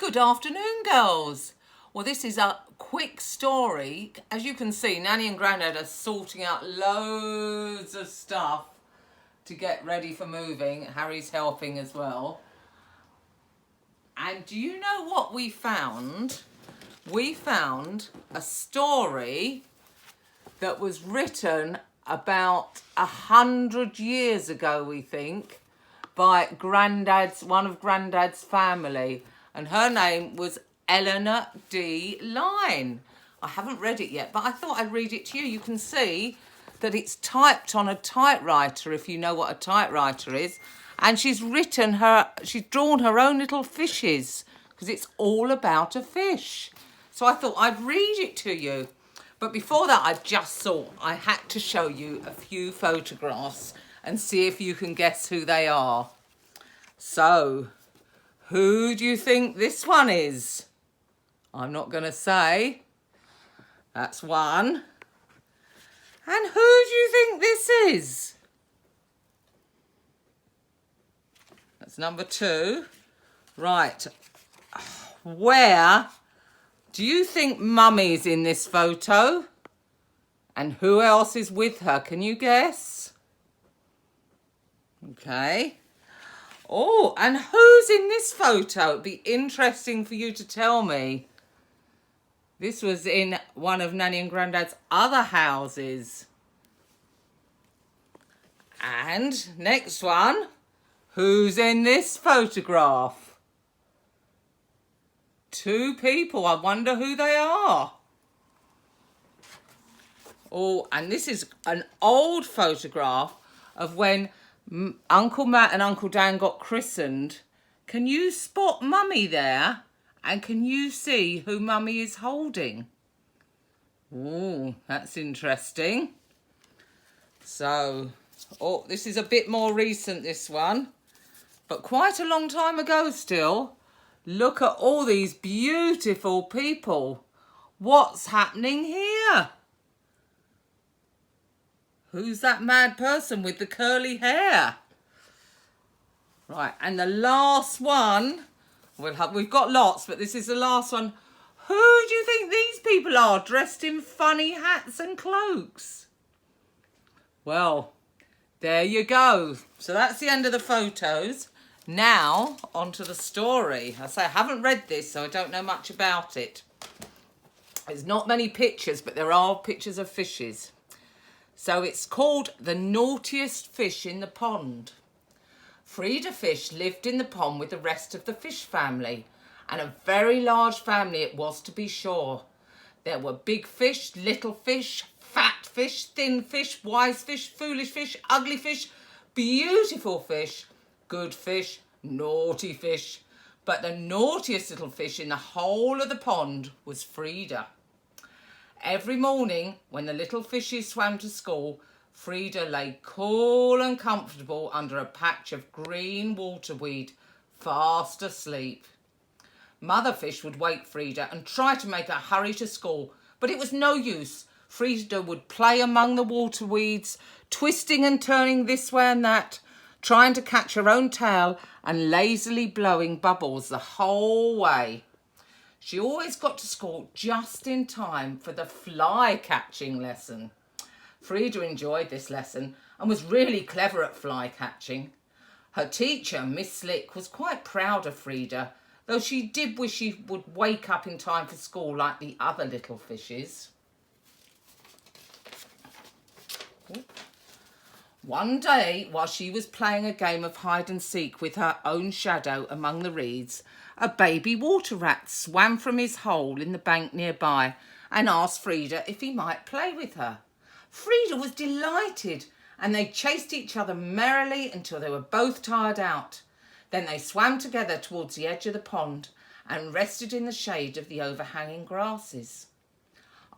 Good afternoon, girls. Well, this is a quick story. As you can see, Nanny and Grandad are sorting out loads of stuff to get ready for moving. Harry's helping as well. And do you know what we found? We found a story that was written about 100 years ago, we think, by one of Grandad's family. And her name was Eleanor D. Lyne. I haven't read it yet, but I thought I'd read it to you. You can see that it's typed on a typewriter, if you know what a typewriter is. And she's drawn her own little fishes, because it's all about a fish. So I thought I'd read it to you. But before that, I just thought I had to show you a few photographs and see if you can guess who they are. So, who do you think this one is? I'm not going to say. That's one. And who do you think this is? That's number two. Right. Where do you think Mummy's in this photo? And who else is with her? Can you guess? Okay. Oh, and who's in this photo? It'd be interesting for you to tell me. This was in one of Nanny and Grandad's other houses. And next one. Who's in this photograph? Two people. I wonder who they are. Oh, and this is an old photograph of when Uncle Matt and Uncle Dan got christened. Can you spot Mummy there? And can you see who Mummy is holding? Oh, that's interesting. So, oh, this is a bit more recent, this one. But quite a long time ago still. Look at all these beautiful people. What's happening here? Who's that mad person with the curly hair? Right, and the last one, we've got lots, but this is the last one. Who do you think these people are dressed in funny hats and cloaks? Well, there you go. So that's the end of the photos. Now, on to the story. I say I haven't read this, so I don't know much about it. There's not many pictures, but there are pictures of fishes. So it's called The Naughtiest Fish in the Pond. Freda fish lived in the pond with the rest of the fish family, and a very large family it was, to be sure. There were big fish, little fish, fat fish, thin fish, wise fish, foolish fish, ugly fish, beautiful fish, good fish, naughty fish. But the naughtiest little fish in the whole of the pond was Freda. Every morning, when the little fishes swam to school, Freda lay cool and comfortable under a patch of green waterweed, fast asleep. Mother fish would wake Freda and try to make her hurry to school, but it was no use. Freda would play among the waterweeds, twisting and turning this way and that, trying to catch her own tail and lazily blowing bubbles the whole way. She always got to school just in time for the fly catching lesson. Freda enjoyed this lesson and was really clever at fly catching. Her teacher, Miss Slick, was quite proud of Freda, though she did wish she would wake up in time for school like the other little fishes. One day, while she was playing a game of hide and seek with her own shadow among the reeds, a baby water rat swam from his hole in the bank nearby and asked Freda if he might play with her. Freda was delighted, and they chased each other merrily until they were both tired out. Then they swam together towards the edge of the pond and rested in the shade of the overhanging grasses.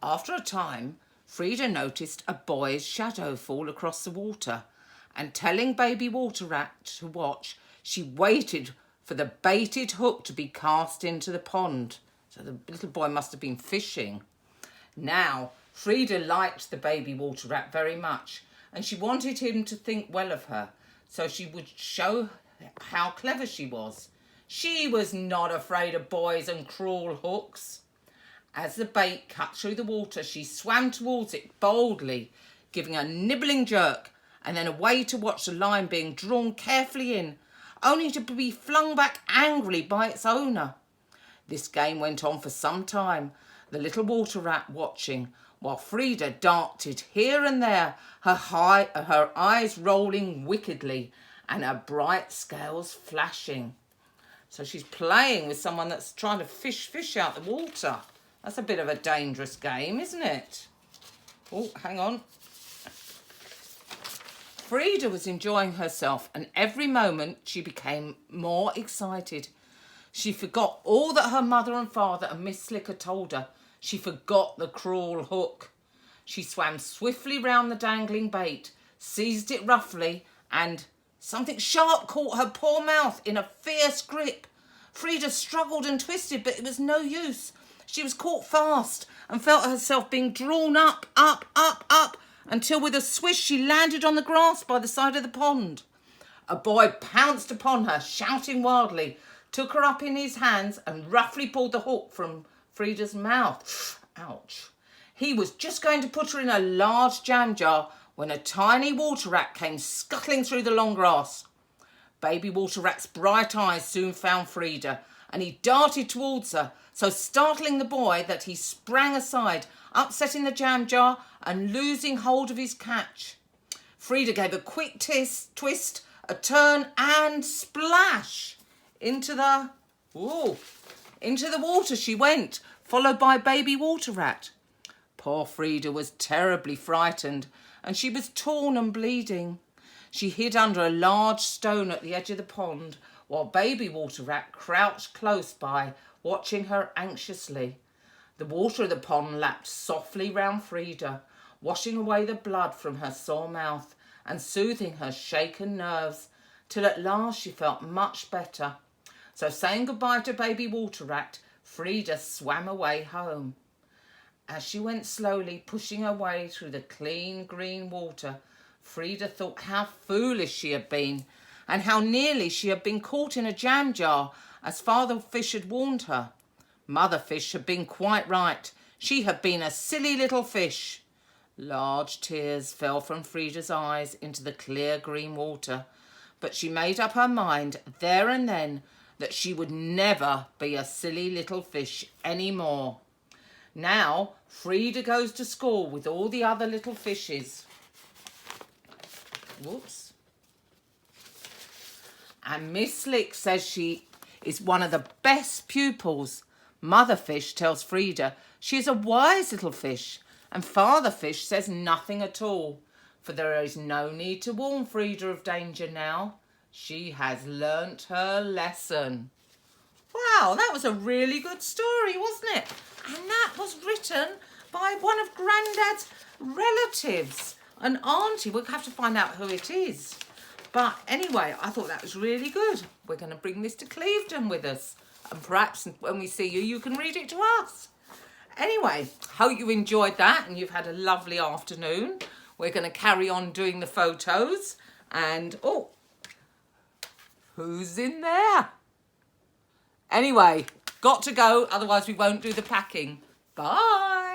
After a time, Freda noticed a boy's shadow fall across the water, and telling baby water rat to watch, she waited for the baited hook to be cast into the pond. So the little boy must have been fishing. Now, Freda liked the baby water rat very much, and she wanted him to think well of her, so she would show how clever she was. She was not afraid of boys and cruel hooks. As the bait cut through the water, she swam towards it boldly, giving a nibbling jerk, and then away to watch the line being drawn carefully in, only to be flung back angrily by its owner. This game went on for some time, the little water rat watching, while Freda darted here and there, her eyes rolling wickedly and her bright scales flashing. So she's playing with someone that's trying to fish out the water. That's a bit of a dangerous game, isn't it? Oh, hang on. Freda was enjoying herself, and every moment she became more excited. She forgot all that her mother and father and Miss Slicker told her. She forgot the cruel hook. She swam swiftly round the dangling bait, seized it roughly, and something sharp caught her poor mouth in a fierce grip. Freda struggled and twisted, but it was no use. She was caught fast and felt herself being drawn up, until with a swish she landed on the grass by the side of the pond. A boy pounced upon her, shouting wildly, took her up in his hands and roughly pulled the hook from Freda's mouth. Ouch. He was just going to put her in a large jam jar when a tiny water rat came scuttling through the long grass. Baby water rat's bright eyes soon found Freda, and he darted towards her, so startling the boy that he sprang aside, upsetting the jam jar and losing hold of his catch. Freda gave a quick twist, a turn, and splash! Into the water she went, followed by baby water rat. Poor Freda was terribly frightened, and she was torn and bleeding. She hid under a large stone at the edge of the pond, while baby water rat crouched close by, watching her anxiously. The water of the pond lapped softly round Freda, washing away the blood from her sore mouth and soothing her shaken nerves, till at last she felt much better. So saying goodbye to baby water rat, Freda swam away home. As she went slowly, pushing her way through the clean green water, Freda thought how foolish she had been, and how nearly she had been caught in a jam jar, as Father Fish had warned her. Mother Fish had been quite right. She had been a silly little fish. Large tears fell from Freda's eyes into the clear green water, but she made up her mind there and then that she would never be a silly little fish any more. Now Freda goes to school with all the other little fishes. Whoops. And Miss Slick says she is one of the best pupils. Mother Fish tells Freda she is a wise little fish, and Father Fish says nothing at all, for there is no need to warn Freda of danger now. She has learnt her lesson. Wow, that was a really good story, wasn't it? And that was written by one of Grandad's relatives, an auntie. We'll have to find out who it is. But anyway, I thought that was really good. We're going to bring this to Clevedon with us. And perhaps when we see you, you can read it to us. Anyway, hope you enjoyed that and you've had a lovely afternoon. We're going to carry on doing the photos. And, oh, who's in there? Anyway, got to go, otherwise we won't do the packing. Bye.